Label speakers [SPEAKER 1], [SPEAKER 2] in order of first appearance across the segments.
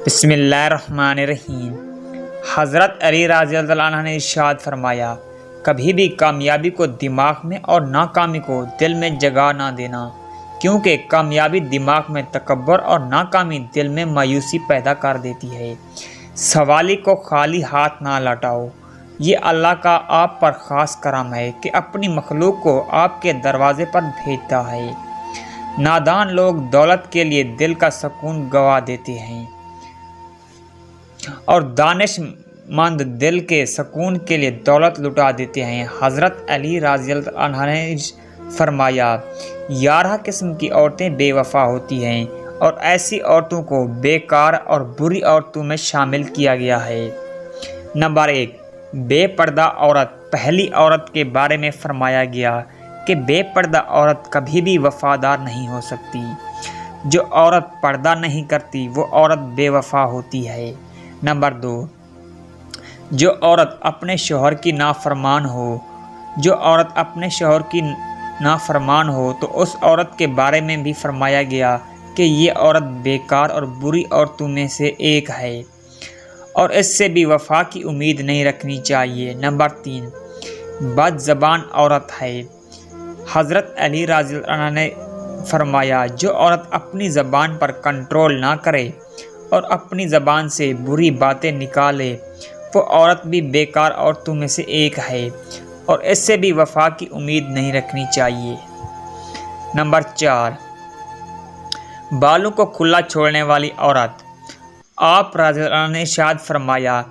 [SPEAKER 1] بسم اللہ الرحمن الرحیم۔ حضرت علی رضی اللہ عنہ نے ارشاد فرمایا، کبھی بھی کامیابی کو دماغ میں اور ناکامی کو دل میں جگہ نہ دینا، کیونکہ کامیابی دماغ میں تکبر اور ناکامی دل میں مایوسی پیدا کر دیتی ہے۔ سوالی کو خالی ہاتھ نہ لوٹاؤ، یہ اللہ کا آپ پر خاص کرم ہے کہ اپنی مخلوق کو آپ کے دروازے پر بھیجتا ہے۔ نادان لوگ دولت کے لیے دل کا سکون گنوا دیتے ہیں اور دانش مند دل کے سکون کے لیے دولت لٹا دیتے ہیں۔ حضرت علی رضی اللہ عنہ نے فرمایا، 11 قسم کی عورتیں بے وفا ہوتی ہیں اور ایسی عورتوں کو بیکار اور بری عورتوں میں شامل کیا گیا ہے۔ نمبر 1، بے پردہ عورت۔ پہلی عورت کے بارے میں فرمایا گیا کہ بے پردہ عورت کبھی بھی وفادار نہیں ہو سکتی۔ جو عورت پردہ نہیں کرتی وہ عورت بے وفا ہوتی ہے۔ نمبر 2، جو عورت اپنے شوہر کی نافرمان ہو۔ جو عورت اپنے شوہر کی نافرمان ہو تو اس عورت کے بارے میں بھی فرمایا گیا کہ یہ عورت بیکار اور بری عورتوں میں سے ایک ہے اور اس سے بھی وفا کی امید نہیں رکھنی چاہیے۔ نمبر 3، بد زبان عورت ہے۔ حضرت علی رضی اللہ عنہ نے فرمایا، جو عورت اپنی زبان پر کنٹرول نہ کرے اور اپنی زبان سے بری باتیں نکالے وہ عورت بھی بیکار عورتوں میں سے ایک ہے اور اس سے بھی وفا کی امید نہیں رکھنی چاہیے۔ نمبر 4، بالوں کو کھلا چھوڑنے والی عورت۔ آپ رضی اللہ عنہ نے ارشاد فرمایا،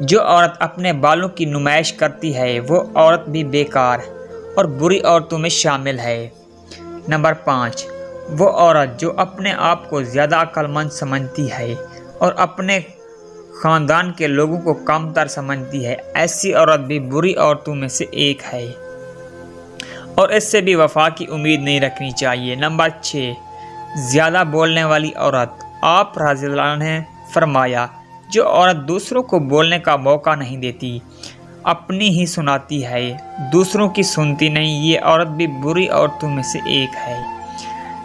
[SPEAKER 1] جو عورت اپنے بالوں کی نمائش کرتی ہے وہ عورت بھی بیکار اور بری عورتوں میں شامل ہے۔ نمبر 5، وہ عورت جو اپنے آپ کو زیادہ عقل مند سمجھتی ہے اور اپنے خاندان کے لوگوں کو کم تر سمجھتی ہے، ایسی عورت بھی بری عورتوں میں سے ایک ہے اور اس سے بھی وفا کی امید نہیں رکھنی چاہیے۔ نمبر 6، زیادہ بولنے والی عورت۔ آپ رضی اللہ عنہ نے فرمایا، جو عورت دوسروں کو بولنے کا موقع نہیں دیتی، اپنی ہی سناتی ہے، دوسروں کی سنتی نہیں، یہ عورت بھی بری عورتوں میں سے ایک ہے۔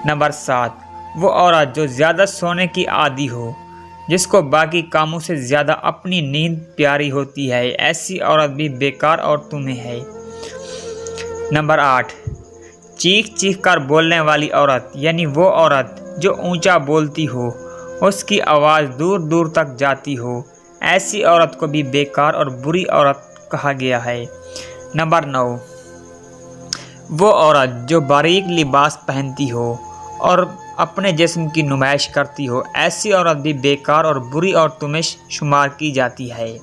[SPEAKER 1] نمبر 7، وہ عورت جو زیادہ سونے کی عادی ہو، جس کو باقی کاموں سے زیادہ اپنی نیند پیاری ہوتی ہے، ایسی عورت بھی بیکار عورتوں میں ہے۔ نمبر 8، چیخ چیخ کر بولنے والی عورت، یعنی وہ عورت جو اونچا بولتی ہو، اس کی آواز دور دور تک جاتی ہو، ایسی عورت کو بھی بیکار اور بری عورت کہا گیا ہے۔ نمبر 9، وہ عورت جو باریک لباس پہنتی ہو اور اپنے جسم کی نمائش کرتی ہو، ایسی عورت بھی بیکار اور بری عورتوں میں شمار کی جاتی ہے۔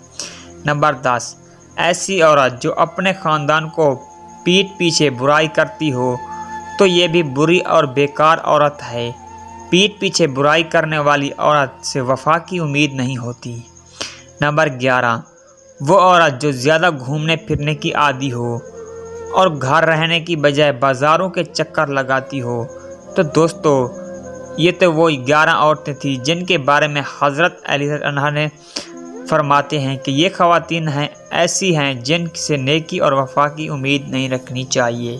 [SPEAKER 1] نمبر 10، ایسی عورت جو اپنے خاندان کو پیٹھ پیچھے برائی کرتی ہو تو یہ بھی بری اور بیکار عورت ہے۔ پیٹھ پیچھے برائی کرنے والی عورت سے وفا کی امید نہیں ہوتی۔ نمبر 11، وہ عورت جو زیادہ گھومنے پھرنے کی عادی ہو اور گھر رہنے کی بجائے بازاروں کے چکر لگاتی ہو۔ تو دوستو، یہ تو وہ 11 عورتیں تھیں جن کے بارے میں حضرت علی رضی اللہ عنہ نے فرماتے ہیں کہ یہ خواتین ایسی ہیں جن سے نیکی اور وفا کی امید نہیں رکھنی چاہیے۔